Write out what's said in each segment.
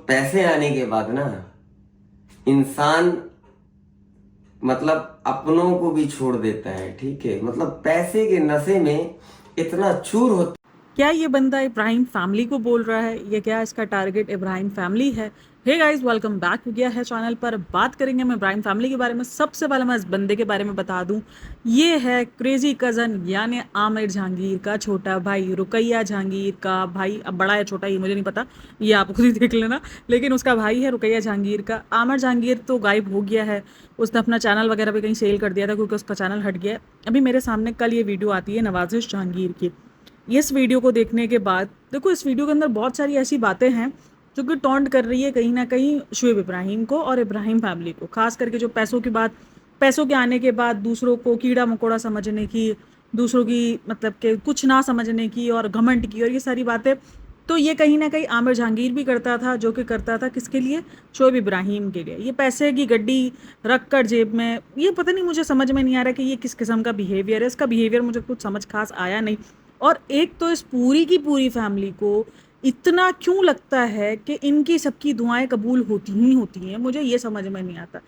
पैसे आने के बाद ना इंसान मतलब अपनों को भी छोड़ देता है। ठीक है, मतलब पैसे के नशे में इतना चूर होता क्या ये बंदा इब्राहिम फैमिली को बोल रहा है? ये क्या इसका टारगेट इब्राहिम फैमिली है? हे गाइस, वेलकम बैक हो गया है चैनल पर। बात करेंगे हम इब्राहिम फैमिली के बारे में। सबसे पहले मैं इस बंदे के बारे में बता दूं, ये है क्रेजी कजन यानी आमिर जहांगीर का छोटा भाई, रुकैया जहांगीर का भाई। अब बड़ा है छोटा ये मुझे नहीं पता, ये आप खुद ही देख लेना। लेकिन उसका भाई है रुकैया जहांगीर का। आमिर जहांगीर तो गायब हो गया है, उसने अपना चैनल वगैरह भी कहीं सेल कर दिया था क्योंकि उसका चैनल हट गया है। अभी मेरे सामने कल ये वीडियो आती है नवाजिश जहांगीर की। इस वीडियो को देखने के बाद देखो, इस वीडियो के अंदर बहुत सारी ऐसी बातें हैं जो कि टॉन्ट कर रही है कहीं ना कहीं शुएब इब्राहिम को और इब्राहिम फैमिली को। खास करके जो पैसों की बात, पैसों के आने के बाद दूसरों को कीड़ा मकोड़ा समझने की, दूसरों की मतलब के कुछ ना समझने की और घमंड की और ये सारी बातें, तो ये कहीं ना कहीं आमिर जहांगीर भी करता था, जो कि करता था किसके लिए? शोएब इब्राहिम के लिए। ये पैसे की गड्डी रख कर जेब में, ये पता नहीं, मुझे समझ में नहीं आ रहा कि ये किस किस्म का बिहेवियर है। इसका बिहेवियर मुझे कुछ समझ खास आया नहीं। और एक तो इस पूरी की पूरी फैमिली को इतना क्यों लगता है कि इनकी सबकी दुआएं कबूल होती ही होती हैं? मुझे ये समझ में नहीं आता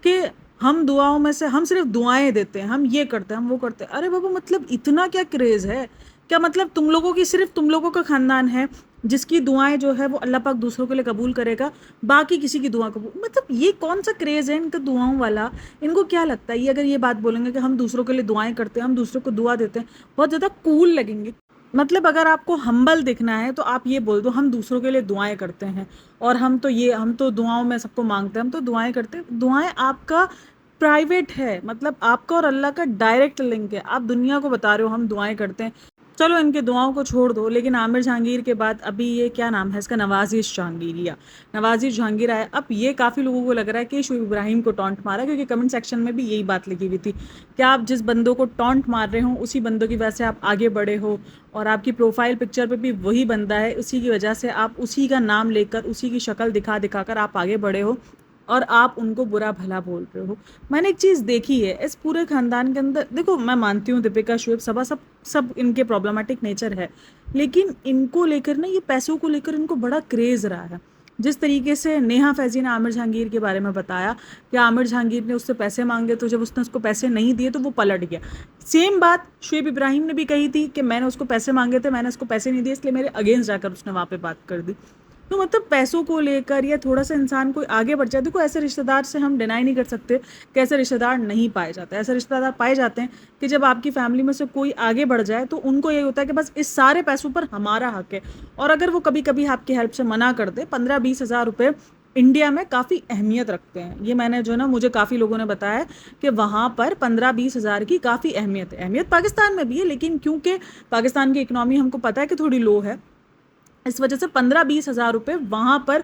कि हम दुआओं में से हम सिर्फ दुआएं देते हैं, हम ये करते हैं, हम वो करते हैं। अरे बाबा, मतलब इतना क्या क्रेज है? क्या मतलब तुम लोगों की, सिर्फ तुम लोगों का खानदान है जिसकी दुआएं जो है वो अल्लाह पाक दूसरों के लिए कबूल करेगा, बाकी किसी की दुआ कबूल? मतलब ये कौन सा क्रेज है इनका दुआओं वाला? इनको क्या लगता है ये अगर ये बात बोलेंगे कि हम दूसरों के लिए दुआएं करते हैं, हम दूसरों को दुआ देते हैं, बहुत ज़्यादा कूल लगेंगे। मतलब अगर आपको हम्बल दिखना है तो आप ये बोल दो हम दूसरों के लिए दुआएं करते हैं, और हम तो दुआओं में सबको मांगते हैं, हम तो दुआएं करते हैं। दुआएं आपका प्राइवेट है, मतलब आपका और अल्लाह का डायरेक्ट लिंक है। आप दुनिया को बता रहे हो हम दुआएं करते हैं, चलो इनके दुआओं को छोड़ दो। लेकिन आमिर जहांगीर के बाद अभी ये क्या नाम है इसका, नवाजिश जहांगीरिया, नवाजिश जहांगीर आया। अब ये काफ़ी लोगों को लग रहा है कि शुएब इब्राहिम को टॉन्ट मारा, क्योंकि कमेंट सेक्शन में भी यही बात लिखी हुई थी कि आप जिस बंदों को टॉन्ट मार रहे हो उसी बंदों की वजह से आप आगे बढ़े हो, और आपकी प्रोफाइल पिक्चर पे भी वही बंदा है, उसी की वजह से आप उसी का नाम लेकर, उसी की शक्ल दिखा दिखाकर आप आगे बढ़े हो, और आप उनको बुरा भला बोल रहे हो। मैंने एक चीज़ देखी है इस पूरे खानदान के अंदर। देखो, मैं मानती हूँ दीपिका, शुएब, सबा, सब सब इनके प्रॉब्लमेटिक नेचर है, लेकिन इनको लेकर ना, ये पैसों को लेकर इनको बड़ा क्रेज रहा है। जिस तरीके से नेहा फैजी ने आमिर जहांगीर के बारे में बताया कि आमिर जहांगीर ने उससे पैसे मांगे, तो जब उसने उसको पैसे नहीं दिए तो वो पलट गया। सेम बात शुएब इब्राहिम ने भी कही थी कि मैंने उसको पैसे मांगे थे, मैंने उसको पैसे नहीं दिए, इसलिए मेरे अगेंस्ट जाकर उसने वहाँ पे बात कर दी। तो मतलब पैसों को लेकर या थोड़ा सा इंसान कोई आगे बढ़ जाए, देखो ऐसे रिश्तेदार से हम डिनाई नहीं कर सकते कि ऐसे रिश्तेदार नहीं पाए जाते। ऐसे रिश्तेदार पाए जाते हैं कि जब आपकी फैमिली में से कोई आगे बढ़ जाए तो उनको ये होता है कि बस इस सारे पैसों पर हमारा हक है। और अगर वो कभी कभी आपकी हेल्प से मना कर दे, 15-20 हज़ार रुपये इंडिया में काफ़ी अहमियत रखते हैं। ये मैंने जो ना, मुझे काफ़ी लोगों ने बताया है कि वहाँ पर 15-20 हज़ार की काफ़ी अहमियत है। अहमियत पाकिस्तान में भी है, लेकिन क्योंकि पाकिस्तान की इकनॉमी हमको पता है कि थोड़ी लो है, इस वजह से 15-20 हज़ार रुपये वहाँ पर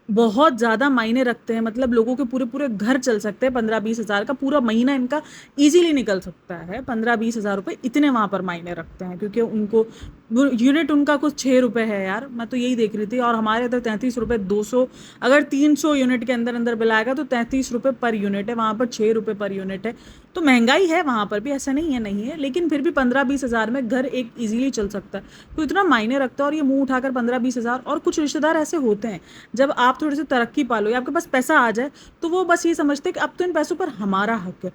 बहुत ज़्यादा मायने रखते हैं। मतलब लोगों के पूरे पूरे घर चल सकते हैं, 15-20 हज़ार का पूरा महीना इनका इजीली निकल सकता है। 15-20 हज़ार रुपये इतने वहाँ पर मायने रखते हैं, क्योंकि उनको यूनिट उनका कुछ 6 रुपये है यार, मैं तो यही देख रही थी। और हमारे इधर 33 रुपये 200, अगर 300 यूनिट के अंदर अंदर बिल आएगा तो 33 रुपये पर यूनिट है, वहाँ पर 6 रुपये पर यूनिट है। तो महंगाई है वहाँ पर भी, ऐसा नहीं है नहीं है, लेकिन फिर भी 15-20 हज़ार में घर एक ईजिली चल सकता है। तो इतना मायने रखता है, और ये मुंह उठाकर 15-20 हज़ार। और कुछ रिश्तेदार ऐसे होते हैं, जब आप थोड़ी सी तरक्की पालो या आपके पास पैसा आ जाए तो वो बस ये समझते हैं कि अब तो इन पैसों पर हमारा हक है।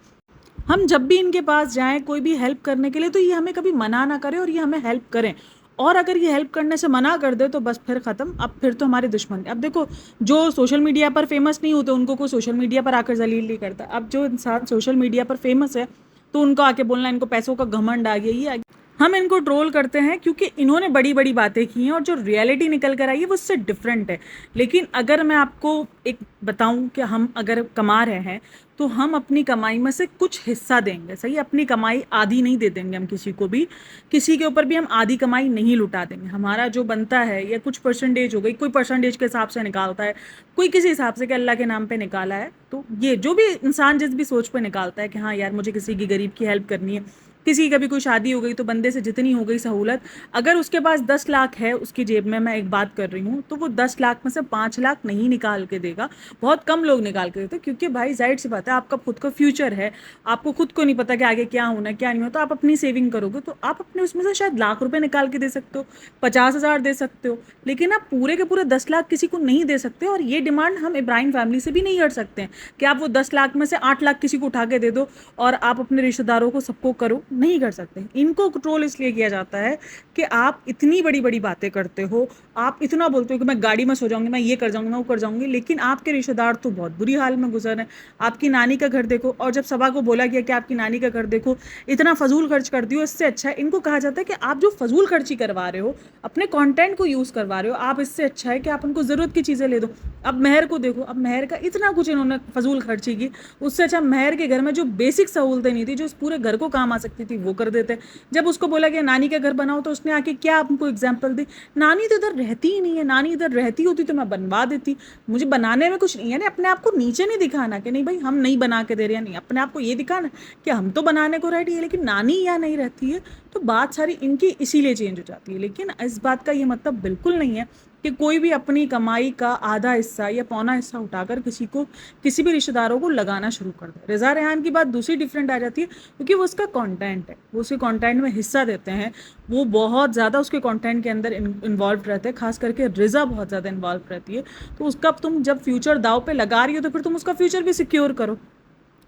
हम जब भी इनके पास जाएं कोई भी हेल्प करने के लिए, तो ये हमें कभी मना ना करें और ये हमें हेल्प करें। और अगर ये हेल्प करने से मना कर दे तो बस फिर ख़त्म, अब फिर तो हमारे दुश्मन है। अब देखो, जो सोशल मीडिया पर फेमस नहीं होते उनको कोई सोशल मीडिया पर आकर जलील नहीं करता। अब जो इंसान सोशल मीडिया पर फेमस है तो उनको आके बोलना इनको पैसों का घमंड आ गया, ये आ गया। हम इनको ट्रोल करते हैं क्योंकि इन्होंने बड़ी बड़ी बातें की हैं, और जो रियलिटी निकल कर आई है वो उससे डिफरेंट है। लेकिन अगर मैं आपको एक बताऊं कि हम अगर कमा रहे हैं तो हम अपनी कमाई में से कुछ हिस्सा देंगे, सही? अपनी कमाई आधी नहीं दे देंगे हम किसी को भी, किसी के ऊपर भी हम आधी कमाई नहीं लुटा देंगे। हमारा जो बनता है, या कुछ परसेंटेज हो गई, कोई परसेंटेज के हिसाब से निकालता है, कोई किसी हिसाब से कि अल्लाह के नाम पे निकाला है। तो ये जो भी इंसान जिस भी सोच पे निकालता है कि हाँ यार मुझे किसी की गरीब की हेल्प करनी है, किसी की कभी कोई शादी हो गई तो बंदे से जितनी हो गई सहूलत, अगर उसके पास 10 लाख है उसकी जेब में, मैं एक बात कर रही हूँ, तो वो 10 लाख में से 5 लाख नहीं निकाल के देगा। बहुत कम लोग निकाल के देते, क्योंकि भाई जाहिर सी बात है, आपका खुद का फ्यूचर है, आपको खुद को नहीं पता कि आगे क्या होना है क्या नहीं होता। आप अपनी सेविंग करोगे तो आप अपने उसमें से शायद लाख रुपए निकाल के दे सकते हो, 50,000 दे सकते हो, लेकिन आप पूरे के पूरे 10 लाख किसी को नहीं दे सकते। और ये डिमांड हम इब्राहिम फैमिली से भी नहीं कर सकते हैं कि आप वो 10 लाख में से 8 लाख किसी को उठा के दे दो और आप अपने रिश्तेदारों को सबको करो, नहीं कर सकते। इनको कंट्रोल इसलिए किया जाता है कि आप इतनी बड़ी बड़ी बातें करते हो, आप इतना बोलते हो कि मैं गाड़ी में सो जाऊंगी, मैं ये कर जाऊंगी, मैं वो कर जाऊंगी, लेकिन आपके रिश्तेदार तो बहुत बुरी हाल में गुजर रहे हैं। आपकी नानी का घर देखो, और जब सभा को बोला गया कि आपकी नानी का घर देखो, इतना फजूल खर्च कर दियो, इससे अच्छा है, इनको कहा जाता है कि आप जो फजूल खर्ची करवा रहे हो, अपने कंटेंट को यूज़ करवा रहे हो, आप इससे अच्छा है कि आप उनको ज़रूरत की चीज़ें ले दो। अब मेहर को देखो, अब मेहर का इतना कुछ इन्होंने फजूल खर्ची की, उससे अच्छा मेहर के घर में जो बेसिक सहूलतें नहीं थी, जो उस पूरे घर को काम आ सकती थी, वो कर देते। जब उसको बोला गया नानी का घर बनाओ, तो उसने आके क्या आपको एग्जाम्पल दी, नानी तो इधर रहती ही नहीं है, नानी इधर रहती होती तो मैं बनवा देती, मुझे बनाने में कुछ नहीं है। यानी अपने आप को नीचे नहीं दिखाना कि नहीं भाई हम नहीं बना के दे रहे हैं, नहीं, अपने आप को ये दिखाना कि हम तो बनाने को रेडी है, लेकिन नानी यहाँ नहीं रहती है, तो बात सारी इनकी इसीलिए चेंज हो जाती है। लेकिन इस बात का ये मतलब बिल्कुल नहीं है कि कोई भी अपनी कमाई का आधा हिस्सा या पौना हिस्सा उठाकर किसी भी रिश्तेदारों को लगाना शुरू कर दे। रिज़ा रेहान की बात दूसरी डिफरेंट आ जाती है, क्योंकि वो उसका कंटेंट है, वो उसके कंटेंट में हिस्सा देते हैं, वो बहुत ज़्यादा उसके कंटेंट के अंदर इन्वॉल्व रहते हैं, खास करके रिज़ा बहुत ज़्यादा इन्वॉल्व रहती है। तो उसका तुम जब फ्यूचर दाव पे लगा रही हो तो फिर तुम उसका फ्यूचर भी सिक्योर करो।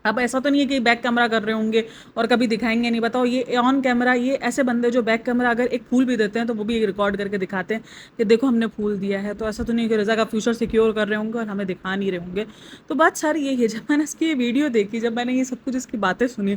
अब ऐसा तो नहीं है कि बैक कैमरा कर रहे होंगे और कभी दिखाएंगे नहीं। बताओ, ये ऑन कैमरा, ये ऐसे बंदे जो बैक कैमरा अगर एक फूल भी देते हैं तो वो भी रिकॉर्ड करके दिखाते हैं कि देखो हमने फूल दिया है। तो ऐसा तो नहीं है कि रज़ा का फ्यूचर सिक्योर कर रहे होंगे और हमें दिखा नहीं रहे होंगे। तो बात सारी यही है, जब मैंने इसकी ये वीडियो देखी, जब मैंने ये सब कुछ इसकी बातें सुनी,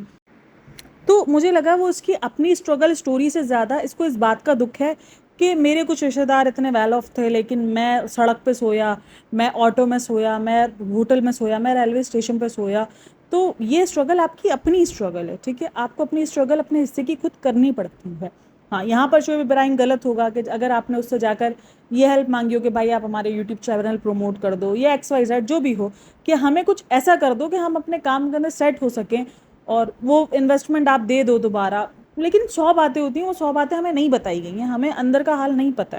तो मुझे लगा वो इसकी अपनी स्ट्रगल स्टोरी से ज़्यादा इसको इस बात का दुख है कि मेरे कुछ रिश्तेदार इतने वेल ऑफ थे, लेकिन मैं सड़क पे सोया, मैं ऑटो में सोया, मैं होटल में सोया, मैं रेलवे स्टेशन पे सोया। तो ये स्ट्रगल आपकी अपनी स्ट्रगल है, ठीक है, आपको अपनी स्ट्रगल अपने हिस्से की खुद करनी पड़ती है। हाँ, यहाँ पर शोएब इब्राहिम गलत होगा कि अगर आपने उससे जाकर ये हेल्प मांगी हो कि भाई आप हमारे यूट्यूब चैनल प्रमोट कर दो, या XYZ जो भी हो, कि हमें कुछ ऐसा कर दो कि हम अपने काम के अंदर सेट हो सकें और वो इन्वेस्टमेंट आप दे दो दोबारा। लेकिन 100 बातें होती हैं, वो 100 बातें हमें नहीं बताई गई हैं, हमें अंदर का हाल नहीं पता है।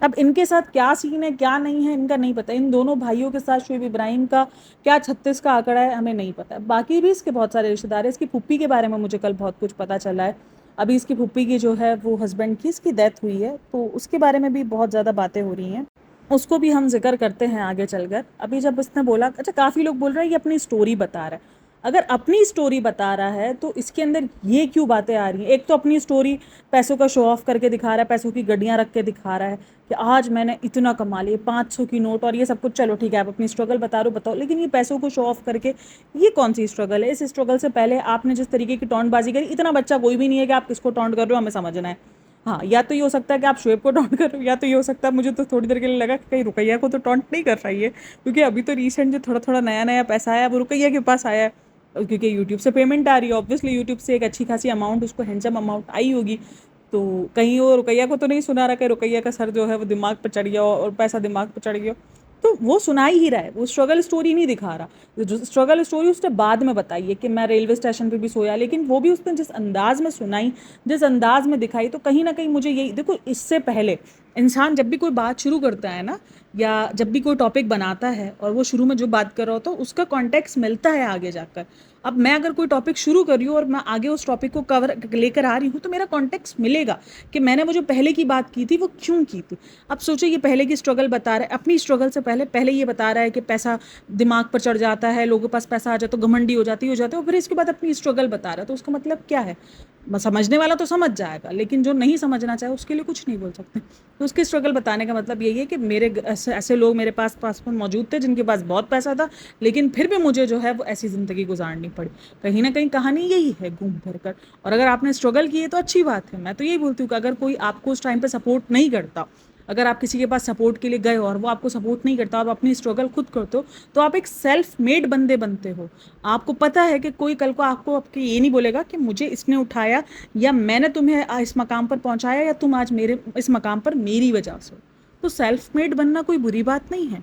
अब इनके साथ क्या सीन है क्या नहीं है इनका नहीं पता, इन दोनों भाइयों के साथ शोएब इब्राहिम का क्या 36 का आंकड़ा है हमें नहीं पता है। बाकी भी इसके बहुत सारे रिश्तेदार हैं। इसकी फूफी के बारे में मुझे कल बहुत कुछ पता चला है। अभी इसकी फूफी की जो है वो हस्बैंड की इसकी डेथ हुई है, तो उसके बारे में भी बहुत ज़्यादा बातें हो रही हैं, उसको भी हम जिक्र करते हैं आगे चलकर। अभी जब इसने बोला, अच्छा काफ़ी लोग बोल रहे हैं ये अपनी स्टोरी बता रहा है। अगर अपनी स्टोरी बता रहा है तो इसके अंदर ये क्यों बातें आ रही हैं? एक तो अपनी स्टोरी पैसों का शो ऑफ करके दिखा रहा है, पैसों की गड्डियाँ रख के दिखा रहा है कि आज मैंने इतना कमा लिया, 500 की नोट और ये सब कुछ। चलो ठीक है, आप अपनी स्ट्रगल बता रहे हो, बताओ, लेकिन ये पैसों को शो ऑफ करके ये कौन सी स्ट्रगल है? इस स्ट्रगल से पहले आपने जिस तरीके की टॉन्टबाजी करी, इतना बच्चा कोई भी नहीं है कि आप किसको टॉन्ट कर रहे हो, हमें समझना है। हाँ, या तो ये हो सकता है कि आप शोएब को टॉन्ट कर रहे हो, या तो ये हो सकता है, मुझे तो थोड़ी देर के लिए लगा कि कहीं रुकैया को तो टॉन्ट नहीं कर रही है, क्योंकि अभी तो रिसेंट जो थोड़ा थोड़ा नया नया पैसा आया वो रुकैया के पास आया है, क्योंकि यूट्यूब से पेमेंट आ रही है, ऑब्वियसली यूट्यूब से एक अच्छी खासी अमाउंट उसको हैंडसम अमाउंट आई होगी। तो कहीं वो रुकैया को तो नहीं सुना रहा कि रुकैया का सर जो है वो दिमाग पर चढ़ गया और पैसा दिमाग पर चढ़ गया। तो वो सुना ही रहा है, वो स्ट्रगल स्टोरी नहीं दिखा रहा। जो स्ट्रगल स्टोरी उसने बाद में बताई है कि मैं रेलवे स्टेशन पे भी सोया, लेकिन वो भी उसने जिस अंदाज में सुनाई, जिस अंदाज में दिखाई, तो कहीं ना कहीं मुझे यही देखो, इससे पहले इंसान जब भी कोई बात शुरू करता है ना, या जब भी कोई टॉपिक बनाता है और वो शुरू में जो बात कर रहा हो तो उसका कॉन्टेक्स्ट मिलता है आगे जाकर। अब मैं अगर कोई टॉपिक शुरू कर रही हूँ और मैं आगे उस टॉपिक को कवर लेकर आ रही हूँ तो मेरा कॉन्टेक्स्ट मिलेगा कि मैंने वो जो पहले की बात की थी वो क्यों की थी। अब सोचो, ये पहले की स्ट्रगल बता रहा है, अपनी स्ट्रगल से पहले ये बता रहा है कि पैसा दिमाग पर चढ़ जाता है, लोगों के पास पैसा आ जाए तो घमंडी हो जाती है, और फिर इसके बाद अपनी स्ट्रगल बता रहा है। तो उसका मतलब क्या है? समझने वाला तो समझ जाएगा, लेकिन जो नहीं समझना चाहे उसके लिए कुछ नहीं बोल सकते। तो उसकी स्ट्रगल बताने का मतलब यही है कि मेरे ऐसे लोग मेरे पास में मौजूद थे जिनके पास बहुत पैसा था, लेकिन फिर भी मुझे जो है वो ऐसी ज़िंदगी गुजारनी पड़ी। कहीं ना कहीं कहानी यही है घूम फिर कर। और अगर आपने स्ट्रगल की है तो अच्छी बात है। मैं तो यही बोलती हूँ कि अगर कोई आपको उस टाइम पर सपोर्ट नहीं करता, अगर आप किसी के पास सपोर्ट के लिए गए और वो आपको सपोर्ट नहीं करता, आप अपनी स्ट्रगल खुद करते हो, तो आप एक सेल्फ मेड बंदे बनते हो। आपको पता है कि कोई कल को आपको आपके ये नहीं बोलेगा कि मुझे इसने उठाया या मैंने तुम्हें इस मकाम पर पहुंचाया या तुम आज मेरे इस मकाम पर मेरी वजह से हो। तो सेल्फ मेड बनना कोई बुरी बात नहीं है।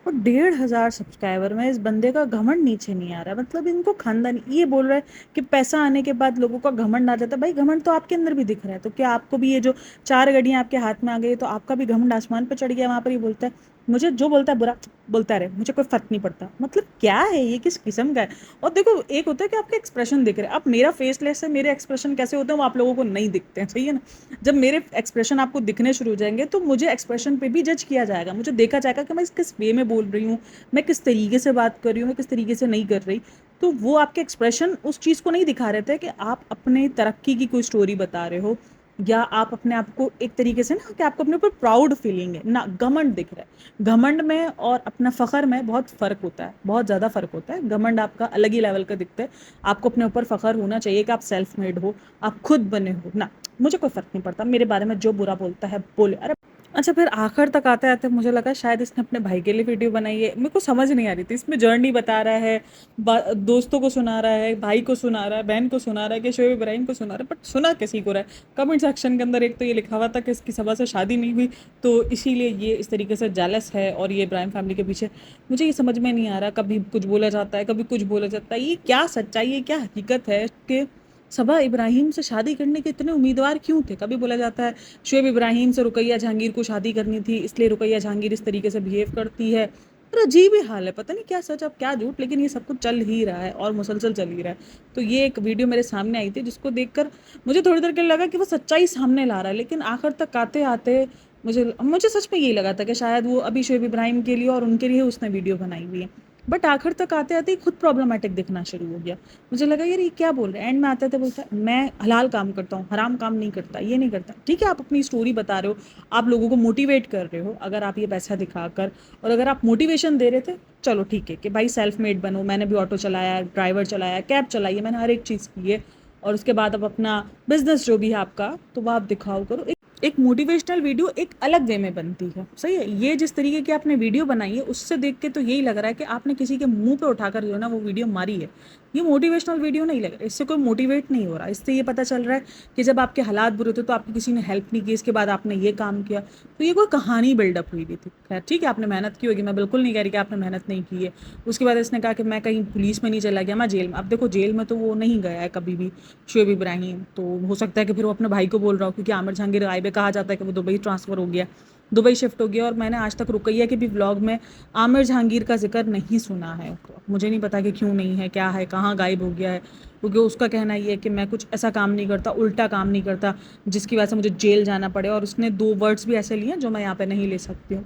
और 1,500 सब्सक्राइबर में इस बंदे का घमंड नीचे नहीं आ रहा है। मतलब इनको खानदानी ये बोल रहा है कि पैसा आने के बाद लोगों का घमंड आ जाता है। भाई घमंड तो आपके अंदर भी दिख रहा है, तो क्या आपको भी ये जो 4 गाड़ियां आपके हाथ में आ गई तो आपका भी घमंड आसमान पे चढ़ गया? वहां पर ये बोलता है मुझे जो बोलता है बुरा बोलता रहे, मुझे कोई फर्क नहीं पड़ता। मतलब क्या है ये, किस किस्म का है? और देखो, एक होता है कि आपके एक्सप्रेशन दिख रहे हैं। अब मेरा फेसलेस है, मेरे एक्सप्रेशन कैसे होते हैं वो आप लोगों को नहीं दिखते हैं, सही है ना? जब मेरे एक्सप्रेशन आपको दिखने शुरू हो जाएंगे तो मुझे एक्सप्रेशन पे भी जज किया जाएगा, मुझे देखा जाएगा कि मैं किस वे में बोल रही हूँ, मैं किस तरीके से बात कर रही हूँ, मैं किस तरीके से नहीं कर रही। तो वो आपके एक्सप्रेशन उस चीज़ को नहीं दिखा रहे थे कि आप अपने तरक्की की कोई स्टोरी बता रहे हो, या आप अपने आप को एक तरीके से ना कि आपको अपने ऊपर प्राउड फीलिंग है ना, घमंड दिख रहा है। घमंड में और अपना फ़ख्र में बहुत फ़र्क होता है, बहुत ज़्यादा फ़र्क होता है। घमंड आपका अलग ही लेवल का दिखता है। आपको अपने ऊपर फ़ख्र होना चाहिए कि आप सेल्फ मेड हो, आप खुद बने हो ना। मुझे कोई फ़र्क नहीं पड़ता, मेरे बारे में जो बुरा बोलता है बोले। अरे अच्छा, फिर आखिर तक आते आते मुझे लगा शायद इसने अपने भाई के लिए वीडियो बनाई है। मेरे को समझ नहीं आ रही थी, इसमें जर्नी बता रहा है, दोस्तों को सुना रहा है, भाई को सुना रहा है, बहन को सुना रहा है कि शोएब इब्राहिम को सुना रहा है, बट सुना किसी को रहा है? कमेंट सेक्शन के अंदर एक तो ये लिखा हुआ था कि इसकी सभा से शादी नहीं हुई, तो इसीलिए ये इस तरीके से जेलस है और ये इब्राहिम फैमिली के पीछे। मुझे ये समझ में नहीं आ रहा, कभी कुछ बोला जाता है, कभी कुछ बोला जाता है। ये क्या सच्चाई है, क्या हकीकत है कि सबा इब्राहिम से शादी करने के इतने उम्मीदवार क्यों थे? कभी बोला जाता है शोएब इब्राहिम से रुकैया जहांगीर को शादी करनी थी, इसलिए रुकैया जहांगीर इस तरीके से बिहेव करती है। पर अजीब ही हाल है, पता नहीं क्या सच अब क्या झूठ, लेकिन ये सब कुछ चल ही रहा है और मुसलसल चल ही रहा है। तो ये एक वीडियो मेरे सामने आई थी जिसको देखकर मुझे थोड़ी देर के लिए लगा कि वो सच्चाई सामने ला रहा है, लेकिन आखिर तक आते आते मुझे मुझे सच में यही लगा था कि शायद वो अभी शोएब इब्राहिम के लिए और उनके लिए उसने वीडियो बनाई हुई है। बट आखिर तक आते आते खुद प्रॉब्लमेटिक दिखना शुरू हो गया। मुझे लगा यार ये क्या बोल रहे हैं। एंड में आते थे बोलता है मैं हलाल काम करता हूँ, हराम काम नहीं करता, ये नहीं करता। ठीक है, आप अपनी स्टोरी बता रहे हो, आप लोगों को मोटिवेट कर रहे हो, अगर आप ये पैसा दिखाकर, और अगर आप मोटिवेशन दे रहे थे, चलो ठीक है कि भाई सेल्फ मेड बनो, मैंने भी ऑटो चलाया, ड्राइवर चलाया, कैब चलाई है, मैंने हर एक चीज़ की है, और उसके बाद अब अपना बिजनेस जो भी है आपका, तो वो आप दिखाओ करो। एक मोटिवेशनल वीडियो एक अलग वे में बनती है, सही है। ये जिस तरीके की आपने वीडियो बनाई है उससे देख के तो यही लग रहा है कि आपने किसी के मुंह पे उठाकर जो है ना वो वीडियो मारी है। ये मोटिवेशनल वीडियो नहीं लग रहा, इससे कोई मोटिवेट नहीं हो रहा। इससे ये पता चल रहा है कि जब आपके हालात बुरे थे तो आपकी किसी ने हेल्प नहीं की, इसके बाद आपने ये काम किया, तो ये कोई कहानी बिल्डअप हुई भी थी। खैर ठीक है, आपने मेहनत की होगी, मैं बिल्कुल नहीं कह रही कि आपने मेहनत नहीं की है। उसके बाद इसने कहा कि मैं कहीं पुलिस में नहीं चला गया, मैं जेल में। अब देखो, जेल में तो वो नहीं गया है कभी भी शोएब इब्राहिम, तो हो सकता है कि फिर वो अपने भाई को बोल रहा हो, क्योंकि आमिर जहांगीर गायब है, कहा जाता है कि वो दुबई ट्रांसफ़र हो गया, दुबई शिफ्ट हो गया। और मैंने आज तक रुकैया के भी व्लॉग में आमिर जहांगीर का जिक्र नहीं सुना है। तो मुझे नहीं पता कि क्यों नहीं है, क्या है, कहाँ गायब हो गया है, क्योंकि उसका कहना ये है कि मैं कुछ ऐसा काम नहीं करता, उल्टा काम नहीं करता जिसकी वजह से मुझे जेल जाना पड़े। और उसने 2 वर्ड्स भी ऐसे लिए जो मैं यहाँ पे नहीं ले सकती हूँ,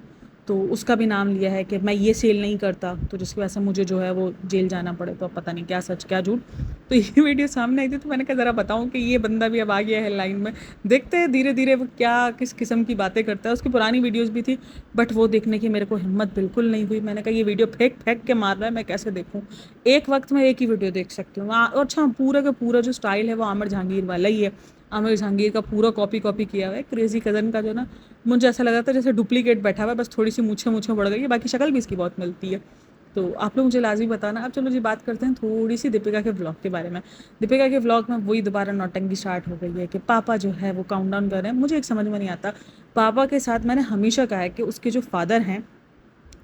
तो उसका भी नाम लिया है कि मैं ये सेल नहीं करता, तो जिसकी वजह से मुझे जो है वो जेल जाना पड़े। तो अब पता नहीं क्या सच क्या झूठ। तो ये वीडियो सामने आई थी तो मैंने कहा ज़रा बताऊं कि ये बंदा भी अब आ गया है लाइन में। देखते हैं धीरे धीरे वो क्या किस किस्म की बातें करता है। उसकी पुरानी वीडियोज़ भी थी, बट वो देखने की मेरे को हिम्मत बिल्कुल नहीं हुई। मैंने कहा ये वीडियो फेंक फेंक के मार रहा है, मैं कैसे देखूँ? एक वक्त में एक ही वीडियो देख सकती हूँ। और अच्छा, पूरा का पूरा जो स्टाइल है वो आमिर जहांगीर वाला ही है। आमिर जहांगीर का पूरा कॉपी किया हुआ है। क्रेजी कज़न का जो ना, मुझे ऐसा लगा था जैसे डुप्लीकेट बैठा हुआ है, बस थोड़ी सी मूछें बढ़ गई है, बाकी शक्ल भी इसकी बहुत मिलती है। तो आप लोग मुझे लाजमी बताना। अब चलो जी, बात करते हैं थोड़ी सी दीपिका के व्लॉग के बारे में। दीपिका के व्लॉग में वही दोबारा नौटंकी स्टार्ट हो गई है कि पापा जो है वो काउंटडाउन कर रहे हैं। मुझे एक समझ में नहीं आता, पापा के साथ मैंने हमेशा कहा है कि उसके जो फादर हैं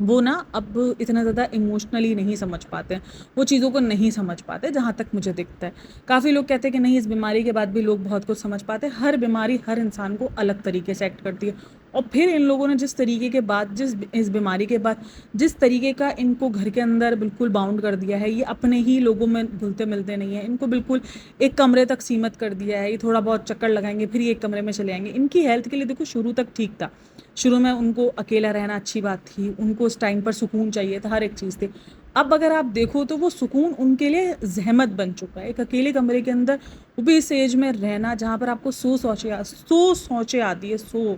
वो ना अब इतना ज़्यादा इमोशनली नहीं समझ पाते हैं, वो चीज़ों को नहीं समझ पाते जहाँ तक मुझे दिखता है। काफ़ी लोग कहते हैं कि नहीं, इस बीमारी के बाद भी लोग बहुत कुछ समझ पाते हैं। हर बीमारी हर इंसान को अलग तरीके से एक्ट करती है। और फिर इन लोगों ने जिस तरीके के बाद, इस बीमारी के बाद जिस तरीके का इनको घर के अंदर बिल्कुल बाउंड कर दिया है, ये अपने ही लोगों में घुलते मिलते नहीं है, इनको बिल्कुल एक कमरे तक सीमित कर दिया है। ये थोड़ा बहुत चक्कर लगाएंगे फिर ये एक कमरे में चले आएंगे। इनकी हेल्थ के लिए देखो शुरू तक ठीक था, शुरू में उनको अकेला रहना अच्छी बात थी, उनको उस टाइम पर सुकून चाहिए था, हर एक चीज़ थी। अब अगर आप देखो तो वो सुकून उनके लिए जहमत बन चुका है। एक अकेले कमरे के अंदर, वो भी इस एज में रहना जहाँ पर आपको सौ सोचें आती है।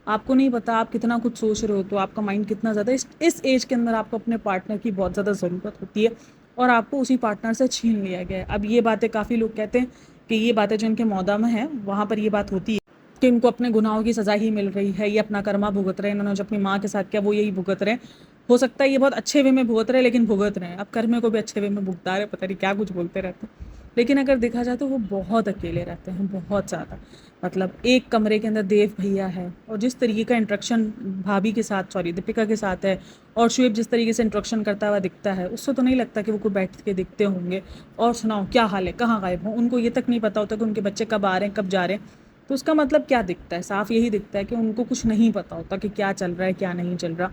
आपको नहीं पता आप कितना कुछ सोच रहे हो, तो आपका माइंड कितना ज़्यादा इस एज के अंदर आपको अपने पार्टनर की बहुत ज़्यादा ज़रूरत होती है, और आपको उसी पार्टनर से छीन लिया गया है। अब ये बातें काफ़ी लोग कहते हैं कि ये बातें जो इनके मौदा में हैं वहाँ पर ये बात होती है कि इनको अपने गुनाहों की सज़ा ही मिल रही है, ये अपना कर्मा भुगत रहे हैं। इन्होंने जो अपनी माँ के साथ किया वो यही भुगत रहे हैं। हो सकता है ये बहुत अच्छे वे में भुगत रहे हैं, लेकिन भुगत रहे हैं। अब कर्मे को भी अच्छे वे में भुगता रहे, पता नहीं क्या कुछ बोलते रहते हैं। लेकिन अगर देखा जाए तो वो बहुत अकेले रहते हैं, बहुत ज़्यादा। मतलब एक कमरे के अंदर देव भैया है और जिस तरीके का इंटरेक्शन भाभी के साथ, सॉरी दीपिका के साथ है, और शुएब जिस तरीके से इंटरेक्शन करता हुआ दिखता है, उससे तो नहीं लगता कि वो कोई बैठ के दिखते होंगे और सुनाओ क्या हाल है, कहाँ गायब हो। उनको ये तक नहीं पता होता कि उनके बच्चे कब आ रहे हैं, कब जा रहे हैं। तो उसका मतलब क्या दिखता है, साफ यही दिखता है कि उनको कुछ नहीं पता होता कि क्या चल रहा है, क्या नहीं चल रहा।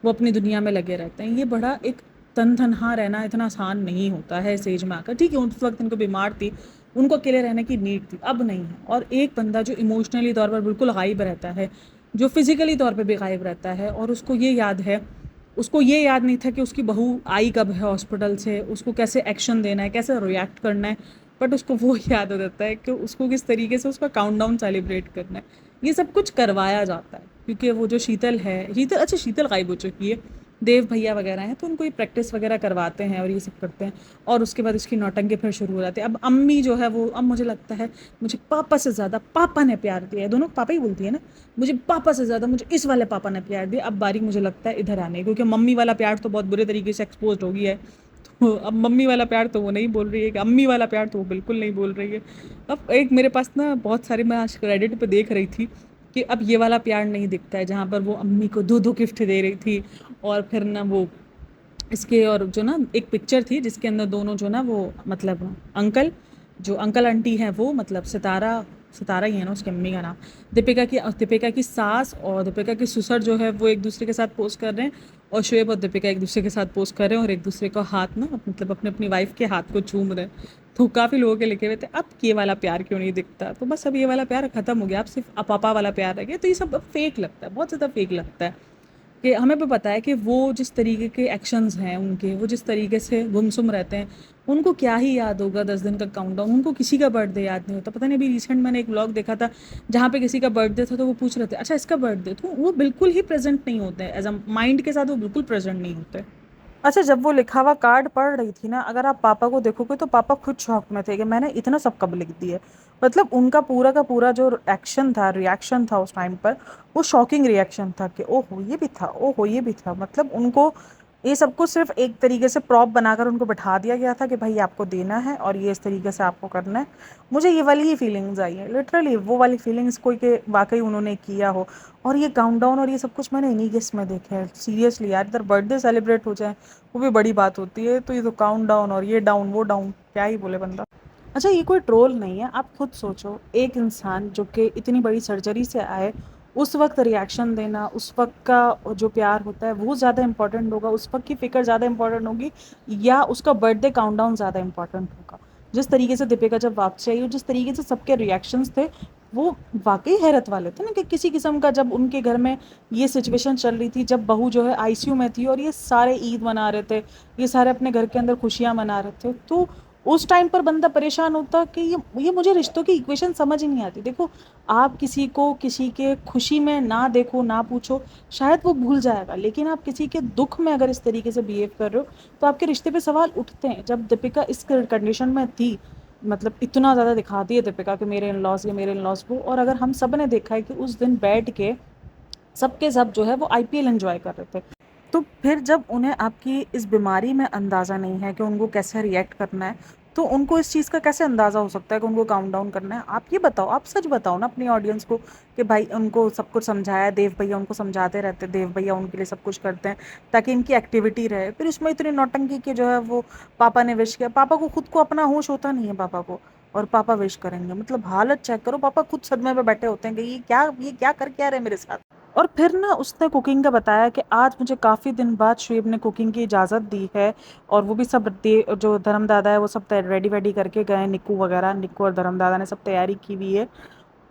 वो अपनी दुनिया में लगे रहते हैं। ये बड़ा एक तनहा रहना इतना आसान नहीं होता है इस एज में आकर। ठीक है, उस वक्त इनको बीमार थी, उनको अकेले रहने की नीड थी, अब नहीं है। और एक बंदा जो इमोशनली तौर पर बिल्कुल गायब रहता है, जो फिजिकली तौर पर भी गायब रहता है, और उसको ये याद नहीं था कि उसकी बहू आई कब है हॉस्पिटल से, उसको कैसे एक्शन देना है, कैसे रिएक्ट करना है। बट उसको वो याद हो जाता है कि उसको किस तरीके से उसका काउंटडाउन सेलिब्रेट करना है। ये सब कुछ करवाया जाता है क्योंकि वो जो शीतल है, शीतल गायब हो चुकी है, देव भैया वगैरह हैं, तो उनको ये प्रैक्टिस वगैरह करवाते हैं और ये सब करते हैं। और उसके बाद उसकी नौटंकी फिर शुरू हो जाती है। अब अम्मी जो है वो, अब मुझे लगता है मुझे पापा से ज़्यादा पापा ने प्यार दिया है, दोनों पापा ही बोलती है ना, मुझे पापा से ज़्यादा मुझे इस वाले पापा ने प्यार दिया। अब बारी मुझे लगता है इधर आने, क्योंकि मम्मी वाला प्यार तो बहुत बुरे तरीके से एक्सपोज हो गया है। तो अब मम्मी वाला प्यार तो वो नहीं बोल रही है, कि अम्मी वाला प्यार तो वो बिल्कुल नहीं बोल रही है। अब एक मेरे पास ना बहुत सारे, मैं आज रेडिट पे देख रही थी कि अब ये वाला प्यार नहीं दिखता है, जहाँ पर वो अम्मी को 2-2 गिफ्ट दे रही थी। और फिर ना वो इसके, और जो ना एक पिक्चर थी जिसके अंदर दोनों जो ना वो मतलब अंकल आंटी हैं, वो मतलब सितारा ही है ना उसकी अम्मी का नाम, दीपिका की सास और दीपिका की ससुर जो है वो एक दूसरे के साथ पोस्ट कर रहे हैं, और शुएब और दीपिका एक दूसरे के साथ पोस्ट कर रहे हैं और एक दूसरे का हाथ ना मतलब अपने अपनी वाइफ के हाथ को चूम रहे हैं। तो काफ़ी लोगों के लिखे हुए थे अब ये वाला प्यार क्यों नहीं दिखता। तो बस अब ये वाला प्यार ख़त्म हो गया, अब सिर्फ पापा वाला प्यार रह गया। तो ये सब अब फेक लगता है, बहुत ज़्यादा फेक लगता है। कि हमें भी पता है कि वो जिस तरीके के एक्शंस हैं उनके, वो जिस तरीके से गुमसुम रहते हैं, उनको क्या ही याद होगा 10 दिन का काउंटडाउन। उनको किसी का बर्थडे याद नहीं होता। पता नहीं, अभी रिसेंट मैंने एक व्लॉग देखा था जहाँ पे किसी का बर्थडे था, तो वो पूछ रहे थे अच्छा इसका बर्थडे, तो वो बिल्कुल ही प्रेजेंट नहीं होते हैं, एज अ माइंड के साथ वो बिल्कुल प्रेजेंट नहीं होते। अच्छा, जब वो लिखा हुआ कार्ड पढ़ रही थी ना, अगर आप पापा को देखोगे तो पापा खुद शॉक में थे कि मैंने इतना सब कब लिख दिया। मतलब उनका पूरा का पूरा जो एक्शन था, रिएक्शन था उस टाइम पर, वो शॉकिंग रिएक्शन था कि ओहो ये भी था, ओहो ये भी था। मतलब उनको ये सब कुछ सिर्फ एक तरीके से प्रॉप बनाकर उनको बैठा दिया गया था कि भाई आपको देना है और ये इस तरीके से आपको करना है। मुझे ये वाली ही फीलिंग्स आई है, लिटरली वो वाली फीलिंग्स, कोई के वाकई उन्होंने किया हो। और ये काउंटडाउन और ये सब कुछ मैंने इन्हीं गेस्ट में देखा है। सीरियसली यार, इधर बर्थडे सेलिब्रेट हो जाए वो भी बड़ी बात होती है, तो ये तो काउंट डाउन और ये डाउन वो डाउन, क्या ही बोले बंदा। अच्छा, ये कोई ट्रोल नहीं है, आप खुद सोचो, एक इंसान जो कि इतनी बड़ी सर्जरी से आए, उस वक्त रिएक्शन देना, उस वक्त का जो प्यार होता है वो ज़्यादा इंपॉर्टेंट होगा, उस वक्त की फिक्र ज़्यादा इंपॉर्टेंट होगी, या उसका बर्थडे काउंटडाउन ज़्यादा इंपॉर्टेंट होगा। जिस तरीके से दीपिका जब वापस आई और जिस तरीके से सबके रिएक्शंस थे, वो वाकई हैरत वाले थे ना, कि किसी किस्म का, जब उनके घर में ये सिचुएशन चल रही थी, जब बहू जो है आईसीयू में थी और ये सारे ईद मना रहे थे, ये सारे अपने घर के अंदर खुशियां मना रहे थे, तो उस टाइम पर बंदा परेशान होता कि ये मुझे रिश्तों की इक्वेशन समझ ही नहीं आती। देखो, आप किसी को किसी के खुशी में ना देखो, ना पूछो, शायद वो भूल जाएगा, लेकिन आप किसी के दुख में अगर इस तरीके से बिहेव कर रहे हो तो आपके रिश्ते पे सवाल उठते हैं। जब दीपिका इस कंडीशन में थी, मतलब इतना ज़्यादा दिखा दिए दीपिका कि मेरे इन लॉज, ये मेरे इन लॉज वो, और अगर हम सब ने देखा है कि उस दिन बैठ के सबके सब जो है वो आईपीएल एंजॉय कर रहे थे, तो फिर जब उन्हें आपकी इस बीमारी में अंदाज़ा नहीं है कि उनको कैसे रिएक्ट करना है, तो उनको इस चीज़ का कैसे अंदाज़ा हो सकता है कि उनको काउंट डाउन करना है। आप ये बताओ, आप सच बताओ ना अपनी ऑडियंस को कि भाई उनको सब कुछ समझाया, देव भैया उनको समझाते रहते, देव भैया उनके लिए सब कुछ करते हैं ताकि इनकी एक्टिविटी रहे। फिर इसमें इतनी नौटंकी की जो है वो पापा ने विश किया। पापा को खुद को अपना होश होता नहीं है पापा को, और पापा विश करेंगे, मतलब हालत चेक करो। पापा खुद सदमे में बैठे होते हैं कि ये क्या कर क्या रहे मेरे साथ। और फिर ना उसने कुकिंग का बताया कि आज मुझे काफ़ी दिन बाद शुएब ने कुकिंग की इजाज़त दी है, और वो भी सब जो धर्म दादा है वो सब रेडी वेडी करके गए, निक्कू वगैरह, निक्कू और धर्म दादा ने सब तैयारी की हुई है।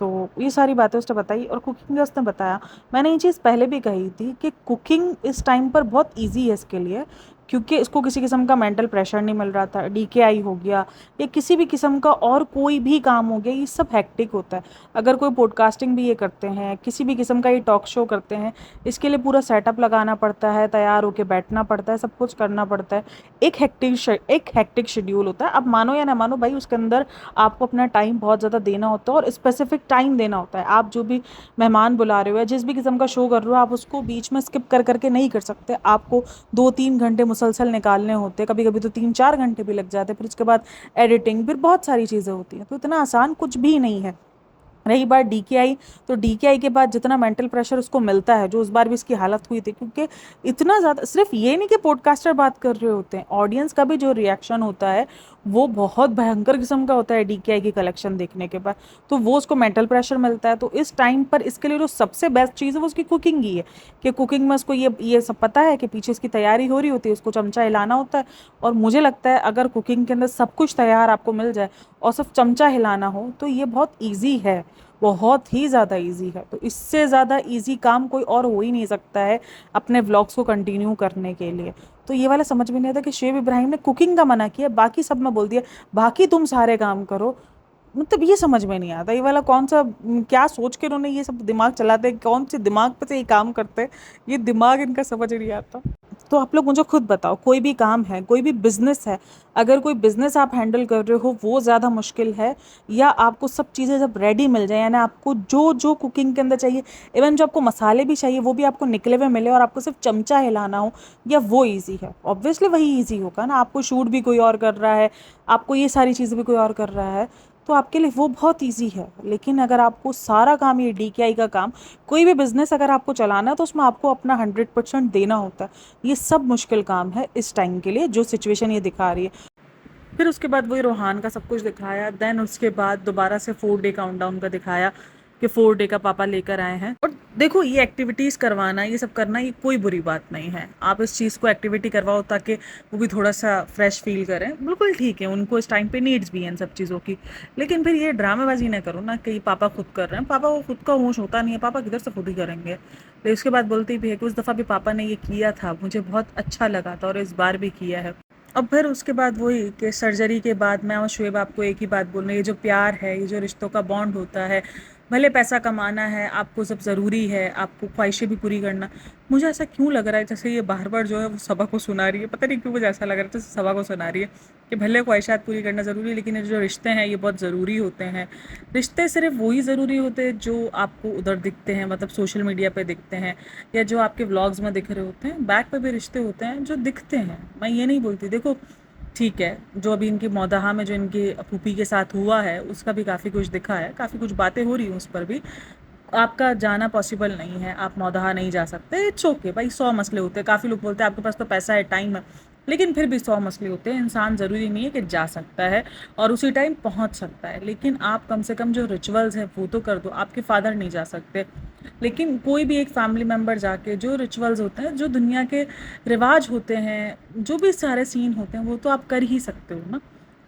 तो ये सारी बातें उसने बताई, और कुकिंग का उसने बताया। मैंने ये चीज़ पहले भी कही थी कि कुकिंग इस टाइम पर बहुत ईजी है इसके लिए, क्योंकि इसको किसी किस्म का मेंटल प्रेशर नहीं मिल रहा था। डीकेआई हो गया या किसी भी किस्म का और कोई भी काम हो गया, ये सब हेक्टिक होता है। अगर कोई पॉडकास्टिंग भी ये करते हैं, किसी भी किस्म का ये टॉक शो करते हैं, इसके लिए पूरा सेटअप लगाना पड़ता है, तैयार होकर बैठना पड़ता है, सब कुछ करना पड़ता है। एक हेक्टिक शेड्यूल होता है। अब मानो या ना मानो भाई, उसके अंदर आपको अपना टाइम बहुत ज़्यादा देना होता है, और स्पेसिफिक टाइम देना होता है। आप जो भी मेहमान बुला रहे हो या जिस भी किस्म का शो कर रहे हो, आप उसको बीच में स्किप कर करके नहीं कर सकते। आपको 2-3 घंटे मुसलसल निकालने होते हैं, कभी कभी तो 3-4 घंटे भी लग जाते हैं, फिर उसके बाद एडिटिंग, फिर बहुत सारी चीज़ें होती हैं। तो इतना आसान कुछ भी नहीं है। रही बात डीकेआई, तो डीकेआई के बाद जितना मेंटल प्रेशर उसको मिलता है, जो उस बार भी इसकी हालत हुई थी, क्योंकि इतना ज़्यादा, सिर्फ ये नहीं कि पॉडकास्टर बात कर रहे होते हैं, ऑडियंस का भी जो रिएक्शन होता है वो बहुत भयंकर किस्म का होता है डीकेआई की कलेक्शन देखने के बाद। तो वो उसको मेंटल प्रेशर मिलता है। तो इस टाइम पर इसके लिए जो सबसे बेस्ट चीज़ है वो उसकी कुकिंग ही है, कि कुकिंग में उसको ये सब पता है कि पीछे इसकी तैयारी हो रही होती है, उसको चमचा हिलाना होता है। और मुझे लगता है अगर कुकिंग के अंदर सब कुछ तैयार आपको मिल जाए और सिर्फ चमचा हिलाना हो तो ये बहुत ईजी है, बहुत ही ज़्यादा इजी है। तो इससे ज़्यादा इजी काम कोई और हो ही नहीं सकता है अपने व्लॉग्स को कंटिन्यू करने के लिए। तो ये वाला समझ में नहीं आता कि शुएब इब्राहिम ने कुकिंग का मना किया, बाकी सब में बोल दिया बाकी तुम सारे काम करो। मतलब ये समझ में नहीं आता, ये वाला कौन सा क्या सोच के उन्होंने ये सब दिमाग चलाते हैं, कौन से दिमाग पे से ये काम करते हैं, ये दिमाग इनका समझ नहीं आता। तो आप लोग मुझे खुद बताओ, कोई भी काम है, कोई भी बिजनेस है, अगर कोई बिजनेस आप हैंडल कर रहे हो वो ज़्यादा मुश्किल है, या आपको सब चीज़ें जब रेडी मिल जाए, यानी आपको जो जो कुकिंग के अंदर चाहिए, इवन जो आपको मसाले भी चाहिए वो भी आपको निकले हुए मिले और आपको सिर्फ चमचा हिलाना हो, या वो ईजी है? ऑब्वियसली वही ईजी होगा ना। आपको शूट भी कोई और कर रहा है, आपको ये सारी चीज़ें भी कोई और कर रहा है, तो आपके लिए वो बहुत ईजी है। लेकिन अगर आपको सारा काम, ये डीकेआई का काम, कोई भी बिजनेस अगर आपको चलाना है तो उसमें आपको अपना 100% देना होता है। ये सब मुश्किल काम है इस टाइम के लिए, जो सिचुएशन ये दिखा रही है। फिर उसके बाद वही रोहान का सब कुछ दिखाया, देन उसके बाद दोबारा से 4 डे काउंटडाउन का दिखाया कि 4 डे का पापा लेकर आए हैं। और देखो, ये एक्टिविटीज़ करवाना, ये सब करना, ये कोई बुरी बात नहीं है। आप इस चीज़ को एक्टिविटी करवाओ ताकि वो भी थोड़ा सा फ्रेश फील करें, बिल्कुल ठीक है, उनको इस टाइम पे नीड्स भी हैं इन सब चीज़ों की। लेकिन फिर ये ड्रामेबाजी ना करो ना कि पापा खुद कर रहे हैं। पापा को खुद का होश होता नहीं है, पापा किधर से खुद ही करेंगे। तो उसके बाद बोलती भी है कि उस दफ़ा भी पापा ने ये किया था, मुझे बहुत अच्छा लगा था और इस बार भी किया है। अब फिर उसके बाद वही कि सर्जरी के बाद मैं और शुएब आपको एक ही बात बोल रहे हैं, ये जो प्यार है, ये जो रिश्तों का बॉन्ड होता है, भले पैसा कमाना है आपको, सब ज़रूरी है, आपको ख्वाहिशें भी पूरी करना। मुझे ऐसा क्यों लग रहा है जैसे ये बार बार जो है वो सबा को सुना रही है, पता नहीं क्यों मुझे ऐसा लग रहा है जैसे सबा को सुना रही है कि भले ख्वाहिशात पूरी करना ज़रूरी है, लेकिन ये जो रिश्ते हैं ये बहुत ज़रूरी होते हैं। रिश्ते सिर्फ वही ज़रूरी होते हैं जो आपको उधर दिखते हैं, मतलब सोशल मीडिया पे दिखते हैं, या जो आपके व्लॉग्स में दिख रहे होते हैं। बैक पे भी रिश्ते होते हैं जो दिखते हैं, मैं ये नहीं बोलती। देखो ठीक है, जो अभी इनकी मौदहा में जो इनके फूफी के साथ हुआ है उसका भी काफ़ी कुछ दिखा है, काफ़ी कुछ बातें हो रही हैं उस पर भी। आपका जाना पॉसिबल नहीं है, आप मौदहा नहीं जा सकते, इट्स ओके भाई। 100 मसले होते हैं, काफ़ी लोग बोलते हैं आपके पास तो पैसा है, टाइम है, लेकिन फिर भी 100 मसले होते हैं। इंसान ज़रूरी नहीं है कि जा सकता है और उसी टाइम पहुंच सकता है, लेकिन आप कम से कम जो रिचुअल्स है वो तो कर दो। आपके फादर नहीं जा सकते, लेकिन कोई भी एक फैमिली मेम्बर जाके, जो रिचुअल्स होते हैं, जो दुनिया के रिवाज होते हैं, जो भी सारे सीन होते हैं, वो तो आप कर ही सकते हो ना।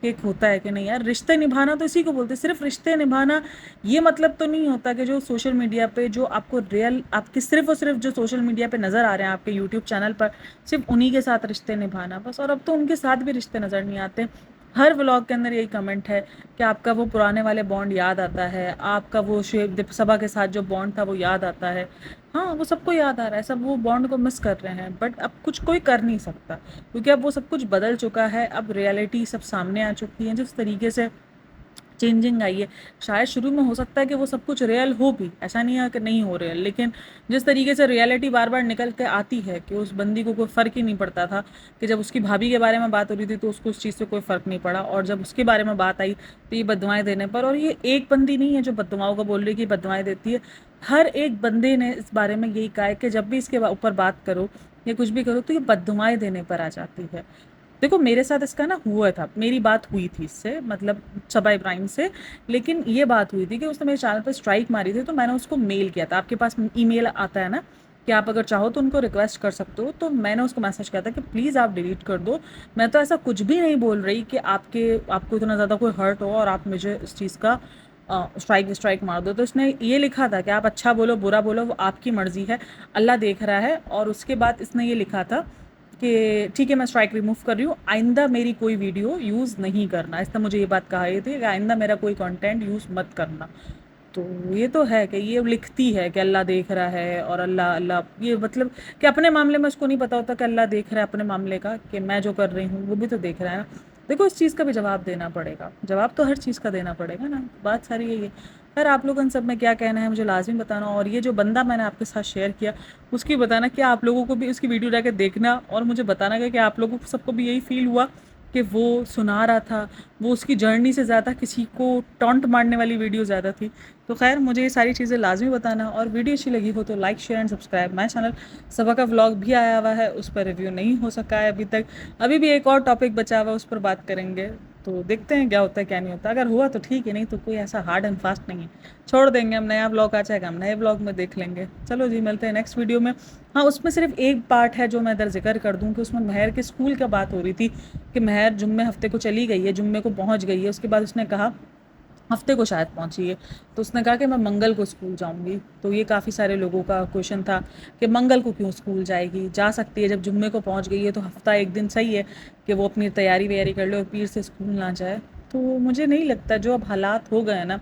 एक होता है कि नहीं यार, रिश्ते निभाना तो इसी को बोलते हैं। सिर्फ रिश्ते निभाना ये मतलब तो नहीं होता कि जो सोशल मीडिया पे जो आपको रियल, आपके सिर्फ और सिर्फ जो सोशल मीडिया पे नज़र आ रहे हैं आपके यूट्यूब चैनल पर, सिर्फ उन्हीं के साथ रिश्ते निभाना बस। और अब तो उनके साथ भी रिश्ते नज़र नहीं आते। हर व्लॉग के अंदर यही कमेंट है कि आपका वो पुराने वाले बॉन्ड याद आता है, आपका वो शुएब सबा के साथ जो बॉन्ड था वो याद आता है। हाँ, वो सबको याद आ रहा है, सब वो बॉन्ड को मिस कर रहे हैं, बट अब कुछ कोई कर नहीं सकता, क्योंकि अब वो सब कुछ बदल चुका है। अब रियलिटी सब सामने आ चुकी है, जिस तरीके से चेंजिंग आई है। शायद शुरू में हो सकता है कि वो सब कुछ रियल हो भी, ऐसा नहीं है कि नहीं हो रियल, लेकिन जिस तरीके से रियलिटी बार बार निकल के आती है कि उस बंदी को कोई फ़र्क ही नहीं पड़ता था, कि जब उसकी भाभी के बारे में बात हो रही थी तो उसको उस चीज़ से कोई फ़र्क नहीं पड़ा, और जब उसके बारे में बात आई तो ये बददुआएं देने पर। और ये एक बंदी नहीं है जो बददुआओं को बोल रही कि बददुआएं देती है, हर एक बंदे ने इस बारे में यही कहा है कि जब भी इसके ऊपर बात करो या कुछ भी करो तो ये बददुआएं देने पर आ जाती है। देखो, मेरे साथ इसका ना हुआ था, मेरी बात हुई थी इससे, मतलब सबा इब्राहिम से। लेकिन ये बात हुई थी कि उसने मेरे चैनल पर स्ट्राइक मारी थी, तो मैंने उसको मेल किया था। आपके पास ईमेल आता है ना कि आप अगर चाहो तो उनको रिक्वेस्ट कर सकते हो, तो मैंने उसको मैसेज किया था कि प्लीज़ आप डिलीट कर दो। मैं तो ऐसा कुछ भी नहीं बोल रही कि आपको इतना ज़्यादा कोई हर्ट हो और आप मुझे इस चीज़ का स्ट्राइक मार दो। तो उसने ये लिखा था कि आप अच्छा बोलो बुरा बोलो वो आपकी मर्ज़ी है, अल्लाह देख रहा है। और उसके बाद इसने ये लिखा था कि ठीक है, मैं स्ट्राइक रिमूव कर रही हूँ, आइंदा मेरी कोई वीडियो यूज़ नहीं करना। इसने मुझे ये बात कहा थी कि आइंदा मेरा कोई कंटेंट यूज़ मत करना। तो ये तो है कि ये लिखती है कि अल्लाह देख रहा है, और अल्लाह अल्लाह, ये मतलब कि अपने मामले में उसको नहीं पता होता कि अल्लाह देख रहा है अपने मामले का, कि मैं जो कर रही हूँ वो भी तो देख रहा है ना। देखो इस चीज़ का भी जवाब देना पड़ेगा, जवाब तो हर चीज़ का देना पड़ेगा ना, बात सारी यही है। खैर आप लोगों इन सब में क्या कहना है मुझे लाज़मी बताना, और ये जो बंदा मैंने आपके साथ शेयर किया उसकी बताना कि आप लोगों को भी उसकी वीडियो जाके देखना और मुझे बताना कि आप लोगों को सबको भी यही फ़ील हुआ कि वो सुना रहा था, वो उसकी जर्नी से ज़्यादा किसी को टॉन्ट मारने वाली वीडियो ज़्यादा थी। तो खैर मुझे ये सारी चीज़ें लाज़मी बताना, और वीडियो अच्छी लगी हो तो like share and subscribe my channel. Saba का व्लॉग भी आया हुआ है, उस पर रिव्यू नहीं हो सका है अभी तक, अभी भी एक और टॉपिक बचा हुआ है उस पर बात करेंगे। तो देखते हैं क्या होता है क्या नहीं होता, अगर हुआ तो ठीक है, नहीं तो कोई ऐसा हार्ड एंड फास्ट नहीं है, छोड़ देंगे हम, नया व्लॉग आ जाएगा हम नए व्लॉग में देख लेंगे। चलो जी मिलते हैं नेक्स्ट वीडियो में। हाँ उसमें सिर्फ एक पार्ट है जो मैं इधर जिक्र कर दूं कि उसमें महर के स्कूल का बात हो रही थी कि महर जुम्मे हफ्ते को चली गई है, जुम्मे को पहुंच गई है, उसके बाद उसने कहा हफ्ते को शायद पहुंची है, तो उसने कहा कि मैं मंगल को स्कूल जाऊंगी। तो ये काफ़ी सारे लोगों का क्वेश्चन था कि मंगल को क्यों स्कूल जाएगी, जा सकती है जब जुम्मे को पहुंच गई है तो हफ्ता एक दिन सही है कि वो अपनी तैयारी वैयारी कर ले और पीर से स्कूल ना जाए। तो मुझे नहीं लगता, जो अब हालात हो गए हैं ना,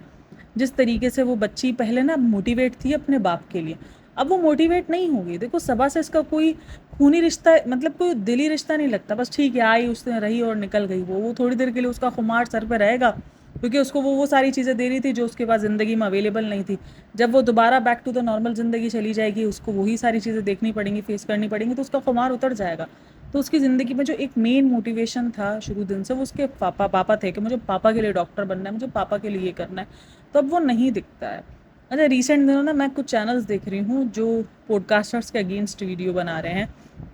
जिस तरीके से वो बच्ची पहले ना मोटिवेट थी अपने बाप के लिए, अब वो मोटिवेट नहीं होगी। देखो सबा से इसका कोई खूनी रिश्ता मतलब कोई दिली रिश्ता नहीं लगता, बस ठीक है आई उसने रही और निकल गई, वो थोड़ी देर के लिए उसका खुमार सर पे रहेगा क्योंकि उसको वो सारी चीज़ें दे रही थी जो उसके पास ज़िंदगी में अवेलेबल नहीं थी। जब वो दोबारा बैक टू द नॉर्मल ज़िंदगी चली जाएगी, उसको वही सारी चीज़ें देखनी पड़ेंगी, फेस करनी पड़ेंगी, तो उसका खुमार उतर जाएगा। तो उसकी ज़िंदगी में जो एक मेन मोटिवेशन था शुरू दिन से, वो उसके पापा थे कि मुझे पापा के लिए डॉक्टर बनना है, मुझे पापा के लिए ये करना है, तो अब वो नहीं दिखता है। अच्छा रिसेंट दिनों ना मैं कुछ चैनल्स देख रही हूँ जो पॉडकास्टर्स के अगेंस्ट वीडियो बना रहे हैं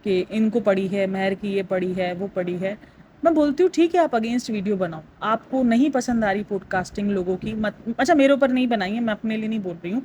कि इनको पड़ी है, महर की ये पड़ी है, वो पड़ी है। मैं बोलती हूँ ठीक है आप अगेंस्ट वीडियो बनाओ, आपको नहीं पसंद आ रही पॉडकास्टिंग लोगों की, मत अच्छा मेरे ऊपर नहीं बनाई है, मैं अपने लिए नहीं बोल रही हूँ,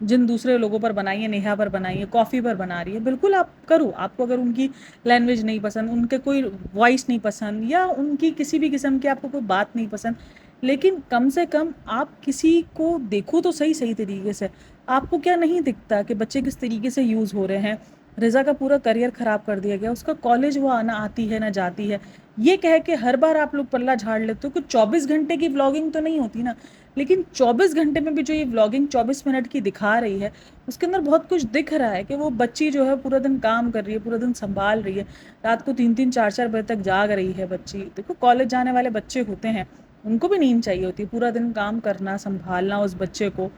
जिन दूसरे लोगों पर बनाई है, नेहा पर बनाई है, कॉफ़ी पर बना रही है, बिल्कुल आप करो। आपको अगर उनकी लैंग्वेज नहीं पसंद, उनके कोई वॉइस नहीं पसंद, या उनकी किसी भी किस्म की आपको कोई बात नहीं पसंद, लेकिन कम से कम आप किसी को देखो तो सही सही तरीके से। आपको क्या नहीं दिखता कि बच्चे किस तरीके से यूज़ हो रहे हैं, रिज़ा का पूरा करियर ख़राब कर दिया गया, उसका कॉलेज वो आना आती है ना जाती है, ये कह के हर बार आप लोग पल्ला झाड़ लेते हो कि 24 घंटे की व्लॉगिंग तो नहीं होती ना, लेकिन 24 घंटे में भी जो ये व्लॉगिंग 24 मिनट की दिखा रही है, उसके अंदर बहुत कुछ दिख रहा है कि वो बच्ची जो है पूरा दिन काम कर रही है, पूरा दिन संभाल रही है, रात को 3-3 4-4 बजे तक जाग रही है बच्ची। देखो कॉलेज जाने वाले बच्चे होते हैं, उनको भी नींद चाहिए होती है, पूरा दिन काम करना, संभालना उस बच्चे को,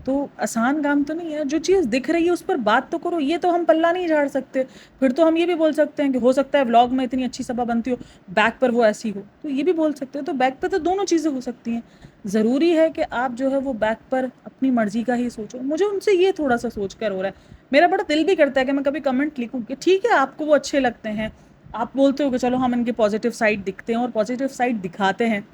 तो आसान काम तो नहीं है। जो चीज़ दिख रही है उस पर बात तो करो, ये तो हम पल्ला नहीं झाड़ सकते। फिर तो हम ये भी बोल सकते हैं कि हो सकता है व्लॉग में इतनी अच्छी सभा बनती हो, बैक पर वो ऐसी हो, तो ये भी बोल सकते हो। तो बैक पे तो दोनों चीज़ें हो सकती हैं। ज़रूरी है कि आप जो है वो बैक पर अपनी मर्जी का ही सोचो। मुझे उनसे ये थोड़ा सा सोच कर हो रहा है, मेरा बड़ा दिल भी करता है कि मैं कभी कमेंट लिखूँ कि ठीक है आपको वो अच्छे लगते हैं, आप बोलते हो कि चलो हम इनके पॉजिटिव साइड दिखते हैं और पॉजिटिव साइड दिखाते हैं,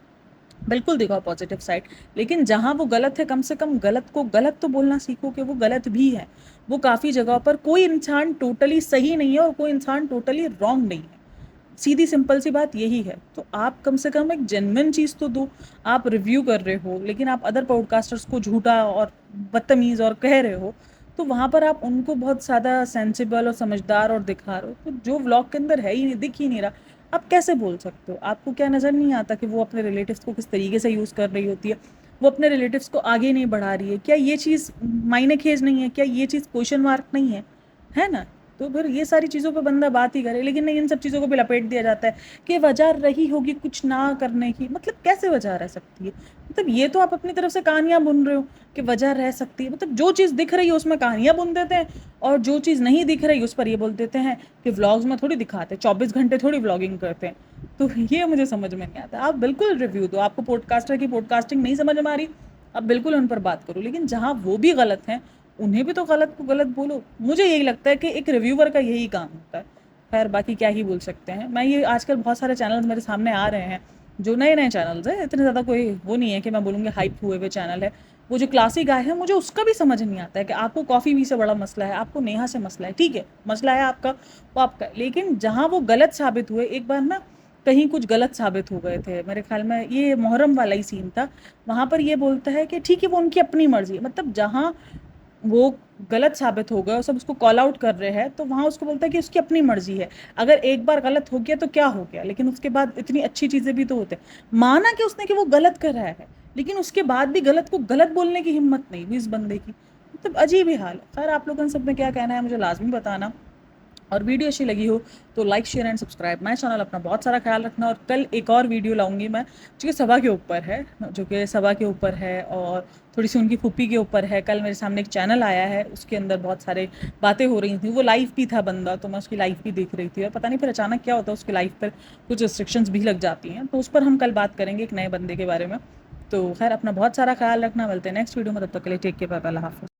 बिल्कुल दिखाओ पॉजिटिव साइड, लेकिन जहाँ वो गलत है कम से कम गलत को गलत तो बोलना सीखो कि वो गलत भी है। वो काफ़ी जगह पर कोई इंसान टोटली सही नहीं है और कोई इंसान टोटली रॉन्ग नहीं है, सीधी सिंपल सी बात यही है। तो आप कम से कम एक जेन्युइन चीज़ तो दो। आप रिव्यू कर रहे हो लेकिन आप अदर पॉडकास्टर्स को झूठा और बदतमीज़ और कह रहे हो, तो वहाँ पर आप उनको बहुत ज़्यादा सेंसिबल और समझदार और दिखा रहे हो, तो जो व्लॉग के अंदर है ही नहीं, दिख ही नहीं रहा, आप कैसे बोल सकते हो? आपको क्या नज़र नहीं आता कि वो अपने रिलेटिव्स को किस तरीके से यूज़ कर रही होती है, वो अपने रिलेटिव्स को आगे नहीं बढ़ा रही है? क्या ये चीज़ मायने खेज नहीं है? क्या ये चीज़ क्वेश्चन मार्क नहीं है? है ना? तो फिर ये सारी चीज़ों पे बंदा बात ही करे, लेकिन नहीं, इन सब चीज़ों को भी लपेट दिया जाता है कि वजह रही होगी कुछ ना करने की। मतलब कैसे वजह रह सकती है? मतलब ये तो आप अपनी तरफ से कहानियाँ बुन रहे हो कि वजह रह सकती है। मतलब जो चीज़ दिख रही है उसमें कहानियाँ बुन देते हैं, और जो चीज़ नहीं दिख रही उस पर ये बोल देते हैं कि व्लॉग्स में थोड़ी दिखाते, 24 घंटे थोड़ी व्लॉगिंग करते हैं। तो ये मुझे समझ में नहीं आता। आप बिल्कुल रिव्यू दो, आपको पॉडकास्टर की पॉडकास्टिंग नहीं समझ में आ रही, आप बिल्कुल उन पर बात करो, लेकिन जहाँ वो भी गलत हैं उन्हें भी तो गलत को गलत बोलो। मुझे यही लगता है कि एक रिव्यूअर का यही काम होता है। खैर बाकी क्या ही बोल सकते हैं। मैं ये आजकल बहुत सारे चैनल्स मेरे सामने आ रहे हैं जो नए नए चैनल्स हैं, इतने ज़्यादा कोई वो नहीं है कि मैं बोलूँगी हाइप हुए हुए चैनल है। वो जो क्लासिक गाय है, मुझे उसका भी समझ नहीं आता है कि आपको कॉफ़ी भी से बड़ा मसला है, आपको नेहा से मसला है, ठीक है मसला है आपका वो आपका, लेकिन जहाँ वो गलत साबित हुए, एक बार ना कहीं कुछ गलत साबित हो गए थे, मेरे ख्याल में ये मुहर्रम वाला ही सीन था, वहाँ पर ये बोलता है कि ठीक है वो उनकी अपनी मर्जी है। मतलब जहाँ वो गलत साबित हो गया और सब उसको कॉल आउट कर रहे हैं, तो वहाँ उसको बोलता है कि उसकी अपनी मर्जी है, अगर एक बार गलत हो गया तो क्या हो गया, लेकिन उसके बाद इतनी अच्छी चीज़ें भी तो होते हैं। माना कि उसने कि वो गलत कर रहा है, लेकिन उसके बाद भी गलत को गलत बोलने की हिम्मत नहीं हुई इस बंदे की। मतलब अजीब ही हाल है। खैर आप लोगों ने सब में क्या कहना है मुझे लाजमी बताना, और वीडियो अच्छी लगी हो तो like share and subscribe my channel. अपना बहुत सारा ख्याल रखना। और कल एक और वीडियो लाऊंगी मैं जो कि सभा के ऊपर है, जो कि सभा के ऊपर है और थोड़ी सी उनकी फूफी के ऊपर है। कल मेरे सामने एक चैनल आया है, उसके अंदर बहुत सारे बातें हो रही थी। वो लाइव भी था बंदा, तो मैं उसकी लाइव भी देख रही थी और पता नहीं फिर अचानक क्या होता है, उसकी लाइव पर कुछ रिस्ट्रिक्शंस भी लग जाती हैं। तो उस पर हम कल बात करेंगे एक नए बंदे के बारे में। तो खैर अपना बहुत सारा ख्याल रखना। मिलते हैं नेक्स्ट वीडियो में, तब तक के लिए टेक केयर, बाय बाय, अल्लाह हाफ़िज़।